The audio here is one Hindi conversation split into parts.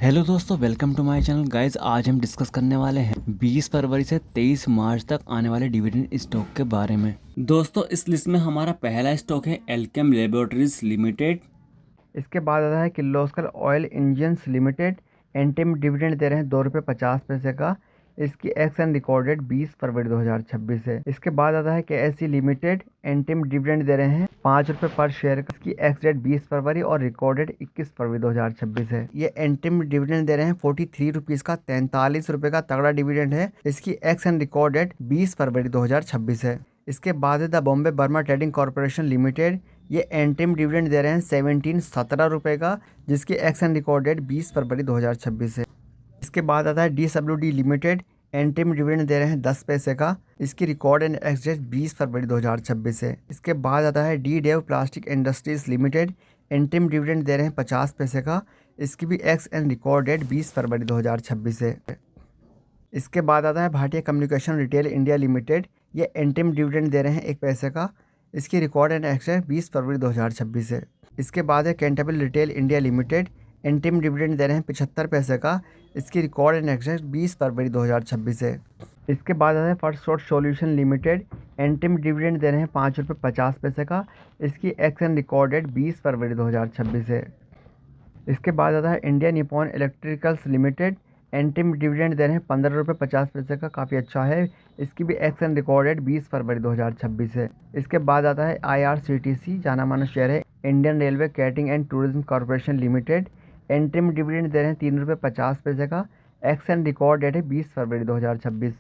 हेलो दोस्तों, welcome to my channel guys. आज हम डिस्कस करने वाले हैं 20 फरवरी से 23 मार्च तक आने वाले डिविडेंड स्टॉक के बारे में। दोस्तों, इस लिस्ट में हमारा पहला स्टॉक है एल्केम लेबोरेटरीज लिमिटेड। इसके बाद आता है Kirloskar oil engines limited. Interim dividend दे रहे हैं 2 रुपये 50 पैसे का। इसकी एक्शन रिकॉर्डेड 20 फरवरी 2026 है। इसके बाद आता है KSE लिमिटेड। एंटिम डिविडेंड दे रहे हैं 5 रुपये पर शेयर का। इसकी एक्स डेट 20 फरवरी और रिकॉर्डेड 21 फरवरी 2026 है। ये एंटिम डिविडेंड दे रहे हैं 43 रुपीज़ का। 43 रुपये का तगड़ा डिविडेंड है। इसकी एक्शन रिकॉर्डेड 20 फरवरी 2026 है। इसके बाद है the Bombay Burma trading corporation limited. ये एंटिम डिविडेंड दे रहे हैं 17 रुपये का, जिसकी एक्शन रिकॉर्डेड 20 फरवरी 2026 है। इसके बाद आता है DWD लिमिटेड। एंटिम डिविडेंड दे रहे हैं 10 पैसे का। इसकी रिकॉर्ड एंड एक्स डेट 20 फरवरी 2026 है। इसके बाद आता है D Dev plastic industries limited. Interim dividend दे रहे हैं 50 पैसे का। इसकी भी एक्स एंड रिकॉर्ड डेट 20 फरवरी 2026 है। इसके बाद आता है भारतीय कम्युनिकेशन रिटेल इंडिया लिमिटेड। ये एंटिम डिविडेंड दे रहे हैं 1 पैसे का। इसकी रिकॉर्ड एंड एक्सचेंज 20 फरवरी 2026 है। इसके बाद है कैंटेबल retail India limited. Interim dividend दे रहे हैं 75 पैसे का। इसकी रिकॉर्ड एंड एक्सचेंज 20 फरवरी 2026 है। इसके बाद आता है first source solution limited. Interim dividend दे रहे हैं 5 रुपये 50 पैसे का। इसकी एक्शन रिकॉर्डेड 20 फरवरी 2026 है। इसके बाद आता है India Nippon electricals limited. Interim dividend दे रहे हैं 15 रुपये 50 पैसे का। काफ़ी अच्छा है। इसकी भी एक्शन रिकॉर्डेड 20 फरवरी 2026 है। इसके बाद आता है IRCTC, जाना माना शेयर है। Indian railway catering and tourism corporation limited. Interim dividend दे रहे हैं 3 रुपये 50 पैसे का। एक्शन रिकॉर्ड डेट है 20 फरवरी 2026।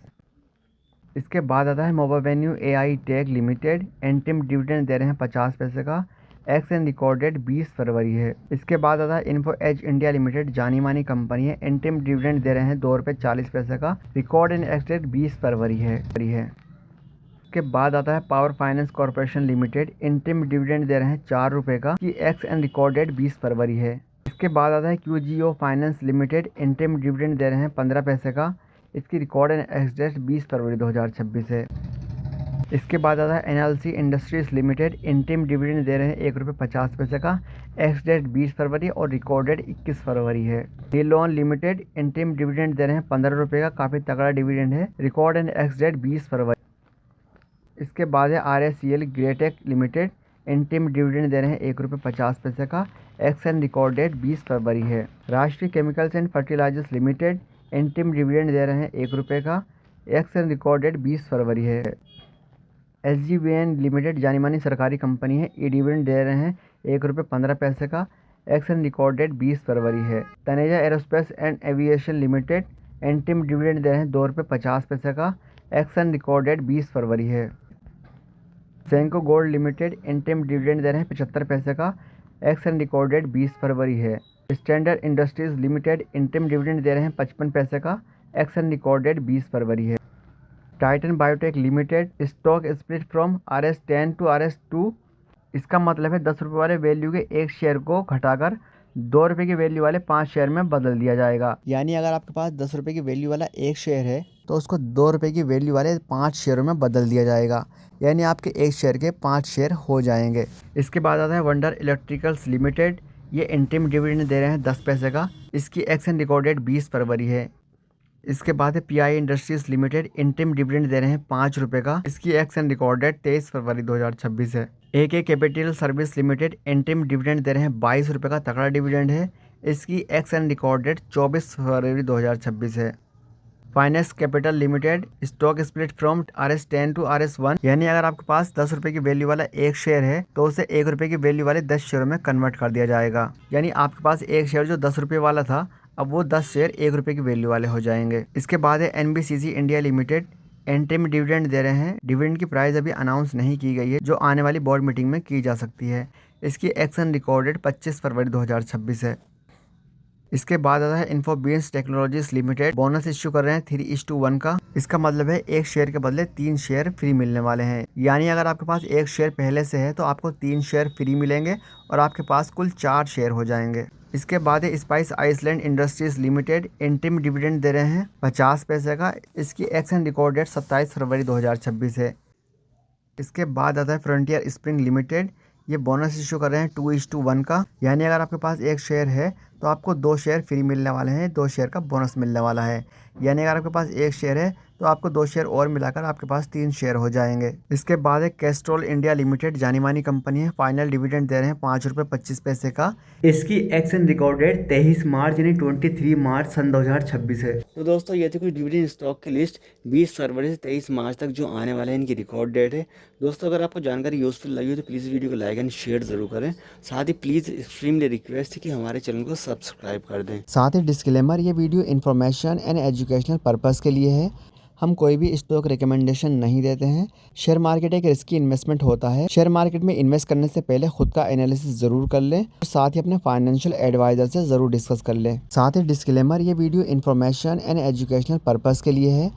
इसके बाद आता है मोबावेन्यू AI take limited. Interim dividend दे रहे हैं 50 पैसे का। एक्स एंड रिकॉर्डेड 20 फरवरी है। इसके बाद आता है इन्फो एज इंडिया लिमिटेड, जानी मानी कंपनी है। एंटिम डिविडेंड दे रहे हैं 2 रुपये 40 पैसे का। रिकॉर्ड एंड एक्स डेट 20 फरवरी है। इसके बाद आता है power finance corporation limited. Interim dividend दे रहे हैं 4 रुपये का। की एक्स एंड रिकॉर्डेड 20 फरवरी है। इसके बाद आता है QGO finance limited. Interim dividend दे रहे हैं 15 पैसे का। इसकी रिकॉर्ड एंड एक्स डेट 20 फरवरी 2026 है। इसके बाद आता है NLC industries limited. Interim dividend दे रहे हैं 1 रुपये 50 पैसे का। एक्स डेट 20 फरवरी और रिकॉर्डेड 21 फरवरी है। नीलोन लिमिटेड। इंटिम डिविडेंड दे रहे हैं 15 रुपये का। काफ़ी तगड़ा डिविडेंड है। रिकॉर्ड एंड एक्स डेट 20 फरवरी। इसके बाद है RSCL Gretex limited. Interim dividend दे रहे हैं 1 रुपये 50 पैसे का। एक्स एंड रिकॉर्ड डेट 20 फरवरी है। Rashtriya chemicals and fertilisers limited. Interim dividend दे रहे हैं 1 रुपये का। एक्स एंड रिकॉर्ड डेट 20 फरवरी है। SGVN लिमिटेड, जानी मानी सरकारी कंपनी है। ये डिविडेंड दे रहे हैं 1 रुपये 15 पैसे का। एक्शन रिकॉर्ड डेट 20 फरवरी है। Taneja aerospace and aviation limited. Interim dividend दे रहे हैं 2 रुपये 50 पैसे का। एक्शन रिकॉर्ड डेट 20 फरवरी है। Senco gold limited. Interim dividend दे रहे हैं 75 पैसे का। एक्शन रिकॉर्ड डेट 20 फरवरी है। Standard industries limited. Interim dividend दे रहे हैं 55 पैसे का। एक्शन रिकॉर्ड डेट 20 फरवरी है। Titan biotech limited. Stock split from RS10 to RS2। इसका मतलब है 10 रुपये वाले वैल्यू के एक शेयर को घटाकर 2 रुपये की वैल्यू वाले 5 शेयर में बदल दिया जाएगा। यानी अगर आपके पास 10 रुपये की वैल्यू वाला एक शेयर है तो उसको 2 रुपये की वैल्यू वाले 5 शेयरों में बदल दिया जाएगा। यानी आपके एक शेयर के 5 शेयर हो जाएंगे। इसके बाद आता है वंडर इलेक्ट्रिकल्स लिमिटेड। ये इंटिम डिविडेंड दे रहे हैं 10 पैसे का। इसकी एक्शन रिकॉर्डेड 20 फरवरी है। इसके बाद है PI industries limited. Interim dividend दे रहे हैं 5 रुपये का। इसकी एक्शन रिकॉर्डेड 23 फरवरी 2026 है। AK capital service limited. Interim dividend दे रहे हैं 22 रुपये का। तगड़ा डिविडेंड है। इसकी एक्शन रिकॉर्डेड 24 फरवरी 2026 है। Finance capital limited. Stock split from RS10 to RS1। यानी अगर आपके पास 10 रुपये की वैल्यू वाला एक शेयर है तो उसे 1 रुपये की वैल्यू वाले 10 शेयरों में कन्वर्ट कर दिया जाएगा। यानी आपके पास एक शेयर जो 10 रुपये वाला था, अब वो 10 शेयर 1 रुपये की वैल्यू वाले हो जाएंगे। इसके बाद है NBCC India limited. Interim dividend दे रहे हैं। डिविडेंड की प्राइस अभी अनाउंस नहीं की गई है, जो आने वाली बोर्ड मीटिंग में की जा सकती है। इसकी एक्शन रिकॉर्डेड 25 फरवरी 2026 है। इसके बाद आता है InfoBeans technologies limited. Bonus issue कर रहे हैं 3:1 का। इसका मतलब है एक शेयर के बदले 3 शेयर फ्री मिलने वाले हैं। यानी अगर आपके पास एक शेयर पहले से है तो आपको 3 शेयर फ्री मिलेंगे और आपके पास कुल 4 शेयर हो जाएंगे। इसके बाद है spice island industries limited. Interim dividend दे रहे हैं 50 पैसे का। इसकी एक्शन रिकॉर्ड डेट 27 फरवरी 2026 है। इसके बाद आता है फ्रंटियर स्प्रिंग लिमिटेड। ये बोनस इशू कर रहे हैं 2:1 का। यानी अगर आपके पास एक शेयर है तो आपको 2 शेयर फ्री मिलने वाले हैं, 2 शेयर का बोनस मिलने वाला है। यानी अगर आपके पास 1 शेयर है तो आपको 2 शेयर और मिलाकर आपके पास 3 शेयर हो जाएंगे। इसके बाद एक कैस्ट्रॉल इंडिया लिमिटेड जानी मानी कंपनी है, फाइनल डिविडेंड दे रहे हैं 5 रुपये 25 पैसे का। इसकी एक्शन रिकॉर्ड डेट 23 मार्च यानी 23 मार्च सन 2026 है। तो दोस्तों ये थी कुछ डिविडेंड स्टॉक की लिस्ट 20 फरवरी से 23 मार्च तक जो आने वाले हैं, इनकी रिकॉर्ड डेट है। दोस्तों अगर आपको जानकारी यूजफुल लगी हो तो प्लीज़ वीडियो को लाइक एंड शेयर जरूर करें। साथ ही प्लीज़ एक्सट्रीमली रिक्वेस्ट है कि हमारे चैनल को सब्सक्राइब कर दें। साथ ही डिस्क्लेमर, ये video information and educational purpose के लिए है। हम कोई भी स्टॉक रिकमेंडेशन नहीं देते हैं। शेयर मार्केट एक रिस्की इन्वेस्टमेंट होता है। शेयर मार्केट में इन्वेस्ट करने से पहले खुद का एनालिसिस जरूर कर लें और साथ ही अपने फाइनेंशियल एडवाइजर से जरूर डिस्कस कर लें। साथ ही डिस्क्लेमर, ये video information and educational purpose के लिए है।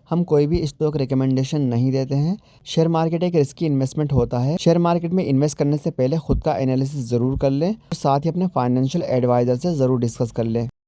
हम कोई भी स्टॉक रिकमेंडेशन नहीं देते हैं। शेयर मार्केट एक रिस्की इन्वेस्टमेंट होता है। शेयर मार्केट में इन्वेस्ट करने से पहले खुद का एनालिसिस जरूर कर लें और साथ ही अपने फाइनेंशियल एडवाइजर से जरूर डिस्कस कर लें।